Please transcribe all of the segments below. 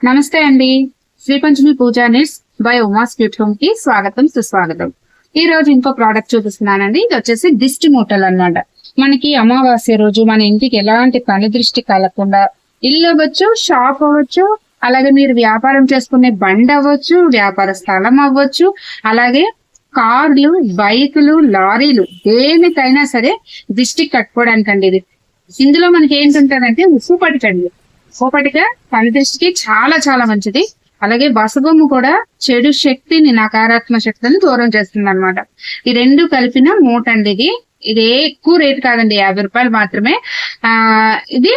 నమస్తే అండి. Shri Panchami Pooja needs by Uma's cute home కి స్వాగతం సుస్వాగతం. ఈ రోజు ఇంకో ప్రోడక్ట్ చూపిస్తున్నానండి. ఇది వచ్చేసి దిష్టి మూటలు అన్నమాట. మనకి అమావాస్య రోజు మన ఇంటికి ఎలాంటి పని దృష్టి కలగకుండా ఇల్లు అవ్వచ్చు, షాప్ అవ్వచ్చు, అలాగే మీరు వ్యాపారం చేసుకునే బండి అవ్వచ్చు, వ్యాపార స్థలం అవ్వచ్చు, అలాగే కార్లు, బైకులు, లారీలు దేనికైనా సరే దిష్టి కట్టుకోవడానికండి ఇది. ఇందులో మనకి ఏంటుంటదంటే ఉప్పు పటికండి. ఉప్పు పని దృష్టికి చాలా చాలా మంచిది. అలాగే బసబొమ్ము కూడా చెడు శక్తిని, నకారాత్మక శక్తిని దూరం చేస్తుంది అనమాట. ఈ రెండు కలిపిన మూట అండి ఇది. ఇది ఎక్కువ రేట్ కాదండి, 50 రూపాయలు మాత్రమే. ఇది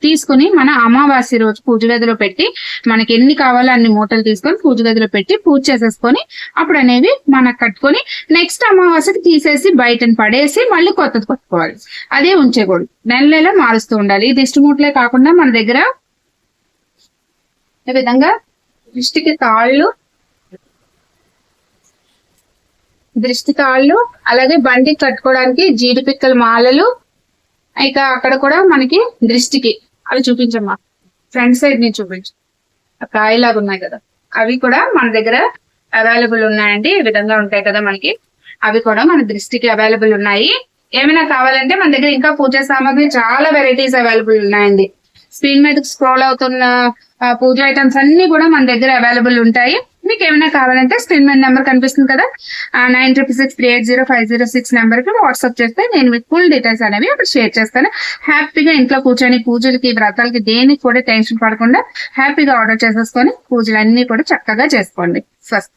తీసుకుని మన అమావాస్య రోజు పూజ గదిలో పెట్టి, మనకి ఎన్ని కావాలో అన్ని మూటలు తీసుకొని పూజ గదిలో పెట్టి పూజ చేసేసుకొని అప్పుడు అనేవి మనకు కట్టుకొని నెక్స్ట్ అమావాస్యకి తీసేసి బయటని పడేసి మళ్ళీ కొత్తది కొట్టుకోవాలి. అదే ఉంచేకూడదు, నెల నెల మారుస్తూ ఉండాలి. ఈ దిష్టి మూటలే కాకుండా మన దగ్గర ఈ విధంగా దృష్టి తాళ్ళు, అలాగే బండికి కట్టుకోవడానికి జీడిపిక్కల మాలలు, ఇక అక్కడ కూడా మనకి దృష్టికి అవి చూపించమ్మా, ఫ్రంట్ సైడ్ ని చూపించు. కాయలాగా ఉన్నాయి కదా, అవి కూడా మన దగ్గర అవైలబుల్ ఉన్నాయండి. ఈ విధంగా ఉంటాయి కదా మనకి, అవి కూడా మన దృష్టికి అవైలబుల్ ఉన్నాయి. ఏమైనా కావాలంటే మన దగ్గర ఇంకా పూజా సామాగ్రి చాలా వెరైటీస్ అవైలబుల్ ఉన్నాయండి. స్క్రీన్ మీద స్క్రోల్ అవుతున్న పూజ ఐటమ్స్ అన్ని కూడా మన దగ్గర అవైలబుల్ ఉంటాయి. మీకు ఏమైనా కావాలంటే స్క్రీన్ మీద నెంబర్ కనిపిస్తుంది కదా, 9663805006 నెంబర్ కి వాట్సాప్ చేస్తే నేను మీకు ఫుల్ డీటెయిల్స్ అనేవి అక్కడ షేర్ చేస్తాను. హ్యాపీగా ఇంట్లో కూర్చొని పూజలకి, వ్రతాలకి దేనికి కూడా టెన్షన్ పడకుండా హ్యాపీగా ఆర్డర్ చేసేసుకొని పూజలు అన్ని కూడా చక్కగా చేసుకోండి. స్వస్తి.